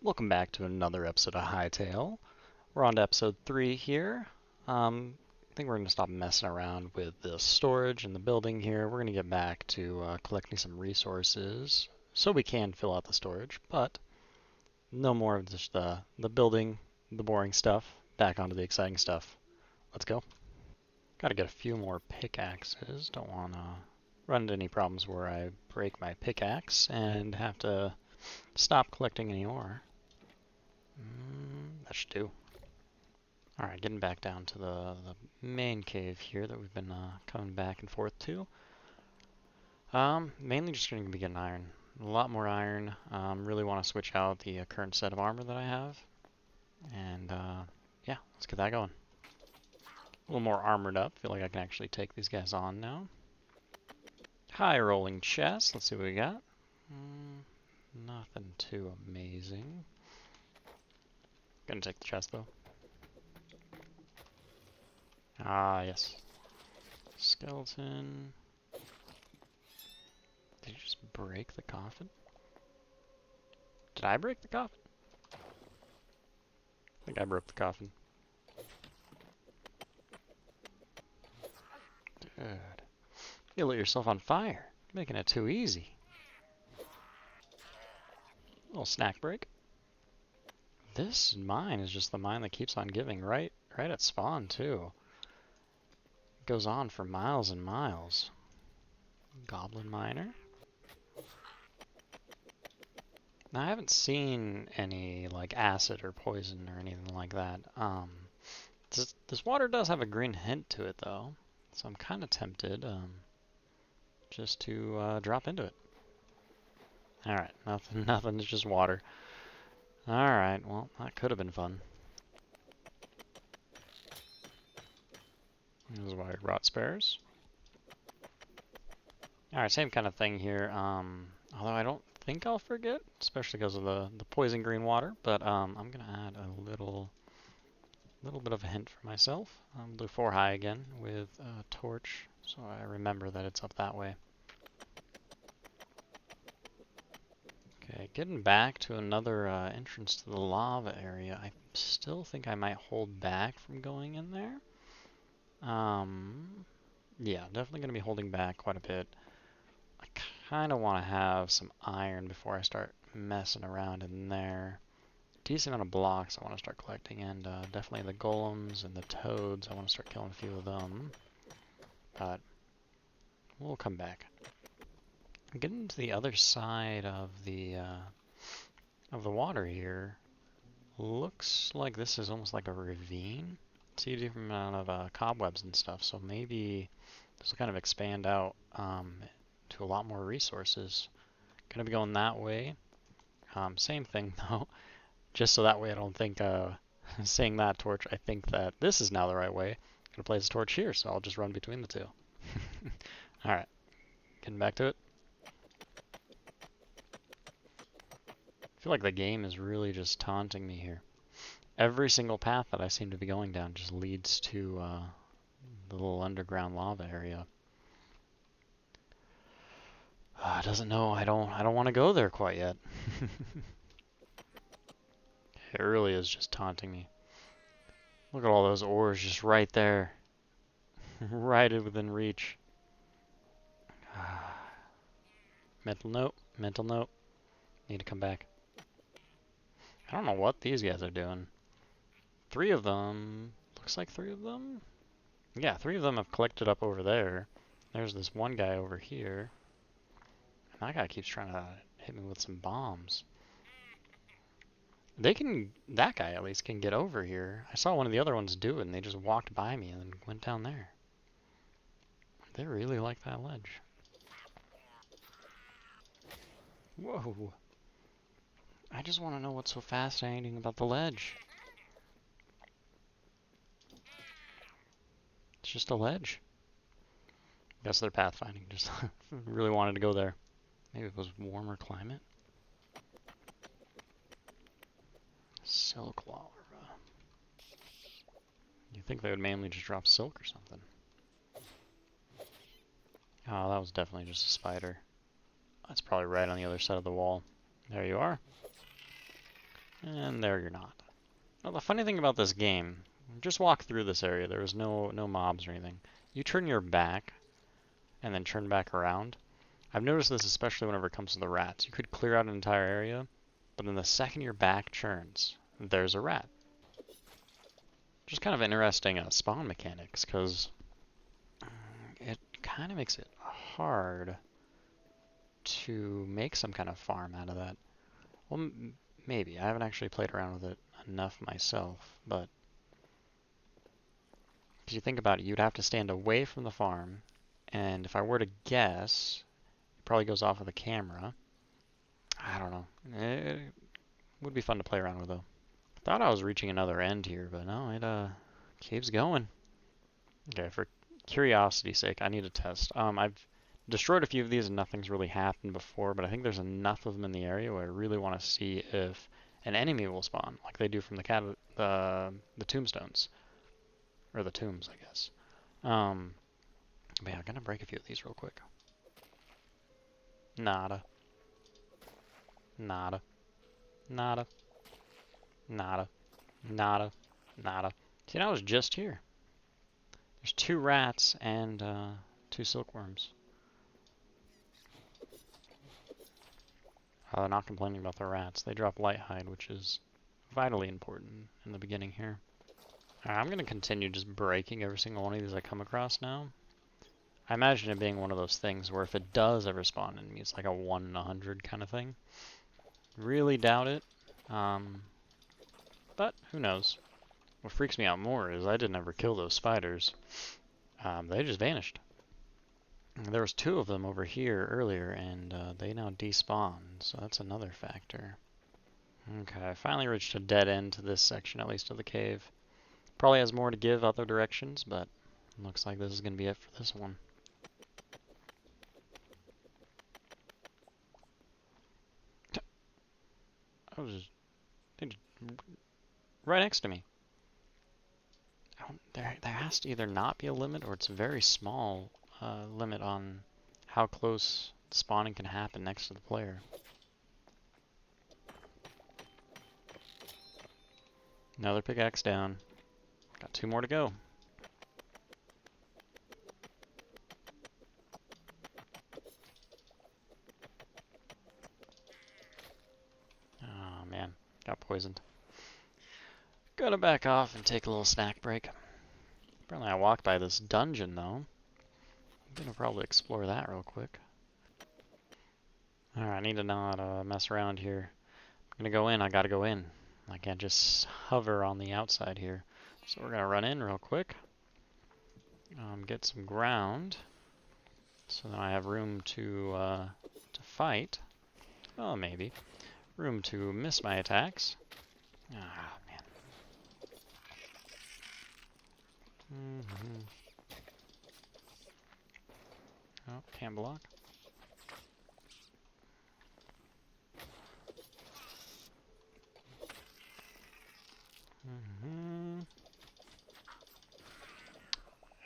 Welcome back to another episode of Hytale. We're on to episode 3 here. I think we're going to stop messing around with the storage and the building here. We're going to get back to collecting some resources so we can fill out the storage, but no more of just the building, the boring stuff. Back onto the exciting stuff. Let's go. Got to get a few more pickaxes. Don't want to run into any problems where I break my pickaxe and have to stop collecting any ore. That should do. Alright, getting back down to the main cave here that we've been coming back and forth to. Mainly just going to be getting iron. A lot more iron. Really want to switch out the current set of armor that I have. And yeah, let's get that going. A little more armored up. Feel like I can actually take these guys on now. High rolling chest. Let's see what we got. Nothing too amazing. Gonna take the chest though. Ah, yes. Skeleton. Did you just break the coffin? Did I break the coffin? I think I broke the coffin. Dude. You lit yourself on fire. You're making it too easy. Little snack break. This mine is just the mine that keeps on giving right at spawn too. It goes on for miles and miles. Goblin miner. Now I haven't seen any like acid or poison or anything like that. This water does have a green hint to it though, so I'm kind of tempted just to drop into it. All right, nothing. It's just water. All right, well that could have been fun. This is why I brought spares. Alright, same kind of thing here. Although I don't think I'll forget, especially because of the poison green water. But I'm gonna add a little bit of a hint for myself. Do 4 high again with a torch, so I remember that it's up that way. Okay, getting back to another entrance to the lava area. I still think I might hold back from going in there. Yeah, definitely going to be holding back quite a bit. I kind of want to have some iron before I start messing around in there. Decent amount of blocks I want to start collecting, and definitely the golems and the toads. I want to start killing a few of them. But we'll come back. Getting to the other side of the water here. Looks like this is almost like a ravine. See a different amount of cobwebs and stuff, so maybe this will kind of expand out to a lot more resources. Gonna be going that way. Same thing though, just so that way I don't think, saying that torch, I think that this is now the right way. Gonna place a torch here, so I'll just run between the two. Alright, getting back to it. I feel like the game is really just taunting me here. Every single path that I seem to be going down just leads to the little underground lava area. Doesn't know. I don't want to go there quite yet. It really is just taunting me. Look at all those ores just right there, right within reach. Mental note. Mental note. Need to come back. I don't know what these guys are doing. 3 of them. Looks like 3 of them. Yeah, 3 of them have collected up over there. There's this one guy over here. And that guy keeps trying to hit me with some bombs. That guy at least can get over here. I saw one of the other ones do it and they just walked by me and then went down there. They really like that ledge. Whoa. I just want to know what's so fascinating about the ledge. It's just a ledge. Guess they're pathfinding. Just really wanted to go there. Maybe it was warmer climate. Silk larva. You think they would mainly just drop silk or something? Oh, that was definitely just a spider. That's probably right on the other side of the wall. There you are. And there you're not. Well, the funny thing about this game, just walk through this area. There was no mobs or anything. You turn your back and then turn back around. I've noticed this especially whenever it comes to the rats. You could clear out an entire area, but then the second your back turns, there's a rat. Just kind of interesting spawn mechanics, because it kind of makes it hard to make some kind of farm out of that. Well, maybe. I haven't actually played around with it enough myself, but if you think about it, you'd have to stand away from the farm, and if I were to guess, it probably goes off of the camera. I don't know. It would be fun to play around with, though. Thought I was reaching another end here, but no, it keeps going. Okay, for curiosity's sake, I need to test. I've destroyed a few of these and nothing's really happened before, but I think there's enough of them in the area where I really want to see if an enemy will spawn, like they do from the tombstones. Or the tombs, I guess. But yeah, I'm gonna break a few of these real quick. Nada. Nada. Nada. Nada. Nada. Nada. See, I was just here. There's 2 rats and 2 silkworms. They're not complaining about the rats. They drop light hide, which is vitally important in the beginning here. Alright, I'm going to continue just breaking every single one of these I come across now. I imagine it being one of those things where if it does ever spawn in me, it's like a 1 in 100 kind of thing. Really doubt it. But who knows. What freaks me out more is I didn't ever kill those spiders. They just vanished. There was 2 of them over here earlier, and they now despawned, so that's another factor. Okay, I finally reached a dead end to this section, at least of the cave. Probably has more to give other directions, but looks like this is going to be it for this one. I was just right next to me. There has to either not be a limit or it's a very small limit on how close spawning can happen next to the player. Another pickaxe down. Got 2 more to go. Oh man, got poisoned. Gotta back off and take a little snack break. Apparently I walked by this dungeon though. I'm gonna probably explore that real quick. Alright, I need to not mess around here. I'm gonna go in, I gotta go in. I can't just hover on the outside here. So we're gonna run in real quick. Get some ground. So then I have room to fight. Oh, maybe. Room to miss my attacks. Ah, man. Oh, can't block.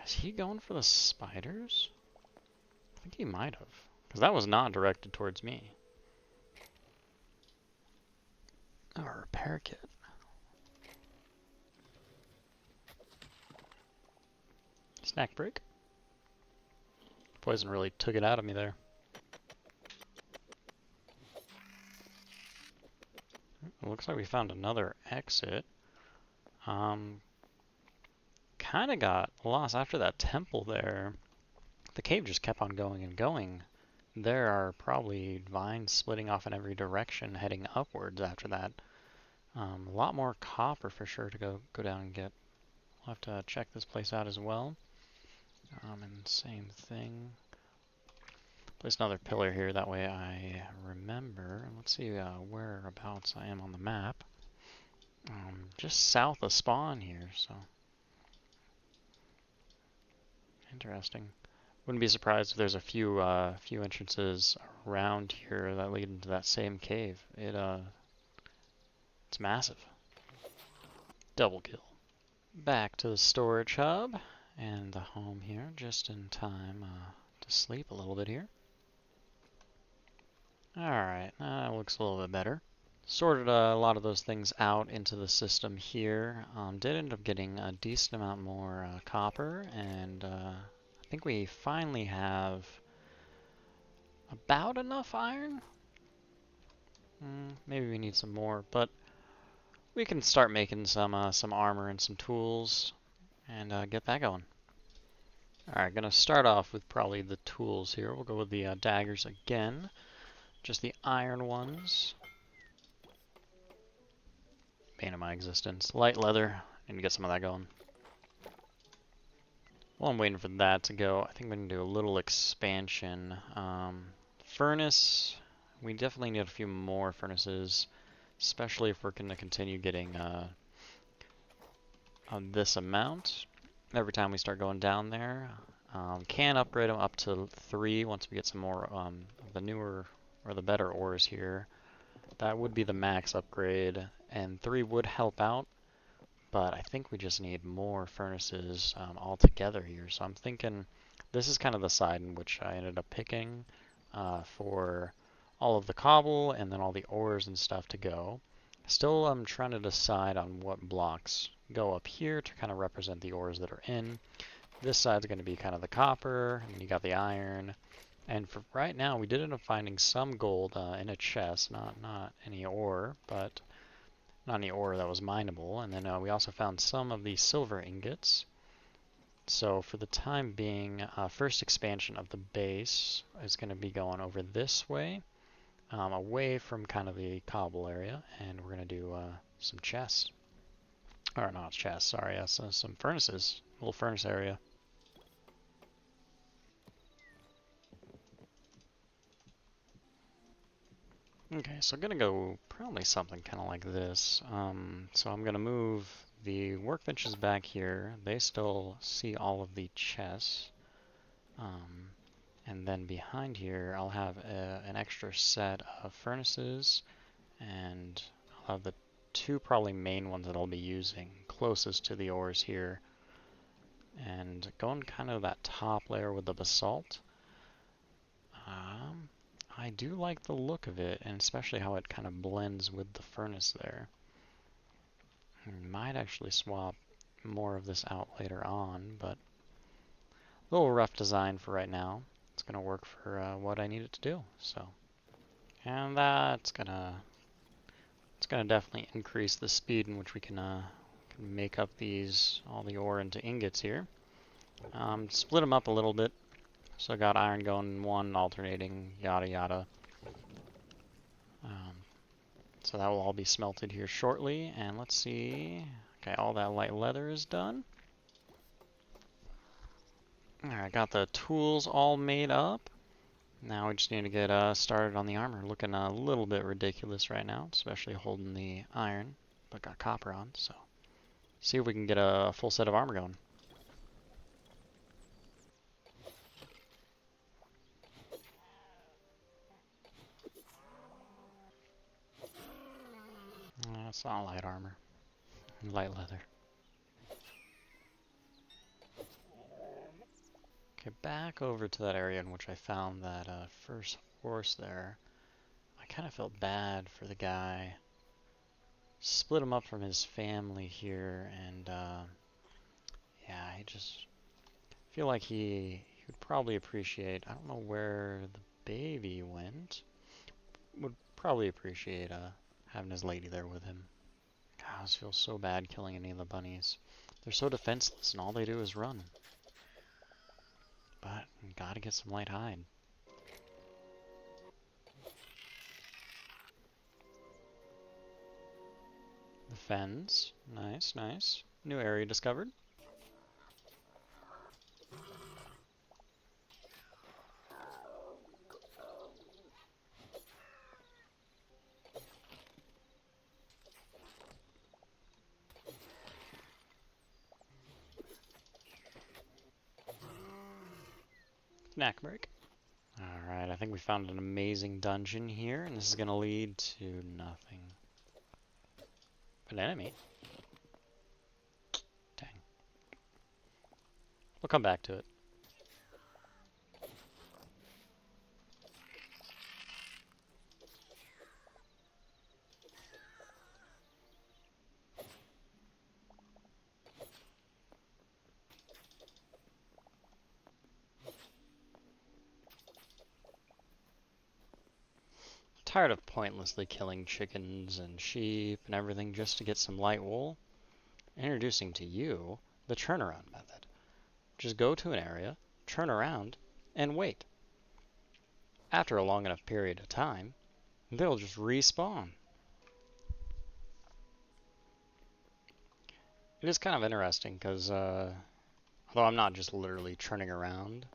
Is he going for the spiders? I think he might have. Because that was not directed towards me. Oh, a repair kit. Snack break. Poison really took it out of me there. It looks like we found another exit. Kind of got lost after that temple there. The cave just kept on going and going. There are probably vines splitting off in every direction heading upwards after that. A lot more copper for sure to go down and get. We'll have to check this place out as well. And same thing. Place another pillar here, that way I remember. Let's see whereabouts I am on the map. Just south of spawn here, so. Interesting. Wouldn't be surprised if there's a few entrances around here that lead into that same cave. It's massive. Double kill. Back to the storage hub and the home here, just in time to sleep a little bit here. Alright, that looks a little bit better. Sorted a lot of those things out into the system here. Did end up getting a decent amount more copper, and I think we finally have about enough iron. Maybe we need some more, but we can start making some armor and some tools and get that going. Alright, gonna start off with probably the tools here. We'll go with the daggers again, just the iron ones. Bane of my existence. Light leather, need to get some of that going. While I'm waiting for that to go, I think we can do a little expansion. Furnace, we definitely need a few more furnaces, especially if we're going to continue getting this amount every time we start going down there. Can upgrade them up to 3 once we get some more of the newer or the better ores here. That would be the max upgrade, and 3 would help out, but I think we just need more furnaces altogether here. So I'm thinking this is kind of the side in which I ended up picking for all of the cobble and then all the ores and stuff to go. Still, I'm trying to decide on what blocks go up here to kind of represent the ores that are in. This side's going to be kind of the copper, and you got the iron. And for right now, we did end up finding some gold in a chest, not any ore, but not any ore that was mineable. And then we also found some of the silver ingots. So for the time being, first expansion of the base is going to be going over this way, away from kind of the cobble area, and we're going to do some chests. Or not chests, sorry, so some furnaces, little furnace area. Okay, so I'm gonna go probably something kind of like this. So I'm gonna move the workbenches back here. They still see all of the chests. And then behind here, I'll have an extra set of furnaces, and I'll have the 2 probably main ones that I'll be using closest to the ores here. And going kind of that top layer with the basalt. I do like the look of it, and especially how it kind of blends with the furnace there. Might actually swap more of this out later on, but a little rough design for right now. It's going to work for what I need it to do. So, and it's gonna definitely increase the speed in which we can make up all the ore into ingots here. Split them up a little bit. So I got iron going in one, alternating, yada yada. So that will all be smelted here shortly. And let's see. Okay, all that light leather is done. Alright, got the tools all made up. Now we just need to get started on the armor. Looking a little bit ridiculous right now, especially holding the iron, but got copper on, so see if we can get a full set of armor going. It's not light armor, light leather. Okay, back over to that area in which I found that first horse there. I kind of felt bad for the guy. Split him up from his family here, and yeah, I just feel like he would probably appreciate, I don't know where the baby went, would probably appreciate having his lady there with him. God, I just feel so bad killing any of the bunnies. They're so defenseless, and all they do is run. But gotta get some light hide. The fens. Nice, nice. New area discovered. Snack break. Alright, I think we found an amazing dungeon here, and this is gonna lead to nothing. An enemy? Dang. We'll come back to it. tired of pointlessly killing chickens and sheep and everything just to get some light wool, introducing to you the turnaround method. Just go to an area, turn around, and wait. After a long enough period of time, they'll just respawn. It is kind of interesting because although I'm not just literally turning around,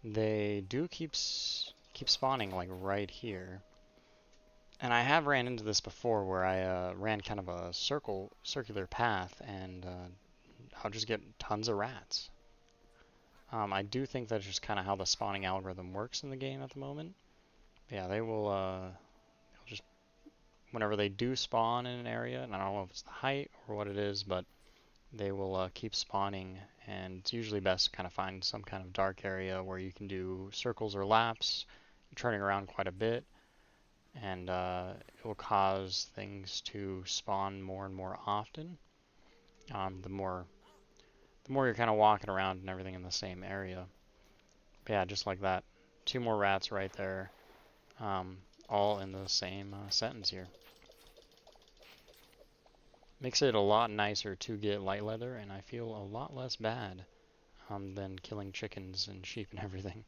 they do keep spawning like right here. And I have ran into this before where I ran kind of a circular path, and I'll just get tons of rats. I do think that's just kind of how the spawning algorithm works in the game at the moment. Yeah, they will they'll just, whenever they do spawn in an area, and I don't know if it's the height or what it is, but they will keep spawning, and it's usually best to kind of find some kind of dark area where you can do circles or laps, turning around quite a bit, and it will cause things to spawn more and more often. The more you're kind of walking around and everything in the same area. But yeah, just like that. 2 more rats right there, all in the same sentence here. Makes it a lot nicer to get light leather, and I feel a lot less bad than killing chickens and sheep and everything.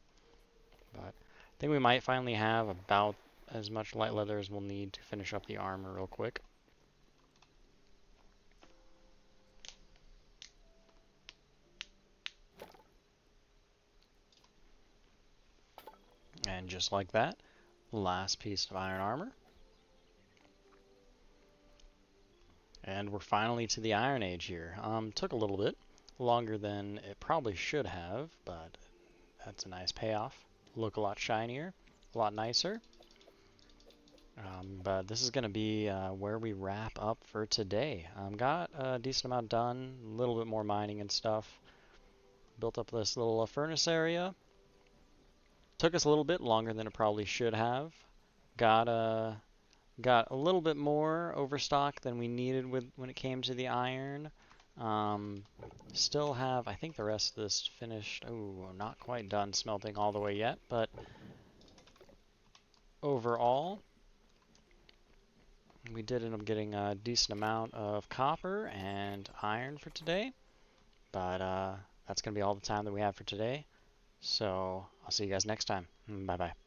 But I think we might finally have about as much light leather as we'll need to finish up the armor real quick. And just like that, last piece of iron armor. And we're finally to the Iron Age here. Took a little bit longer than it probably should have, but that's a nice payoff. Look a lot shinier, a lot nicer. But this is going to be where we wrap up for today. Got a decent amount done, a little bit more mining and stuff. Built up this little furnace area. Took us a little bit longer than it probably should have. Got a little bit more overstock than we needed when it came to the iron. Still have, I think, the rest of this finished. Oh, not quite done smelting all the way yet, but overall, we did end up getting a decent amount of copper and iron for today. But that's going to be all the time that we have for today. So I'll see you guys next time. Bye-bye.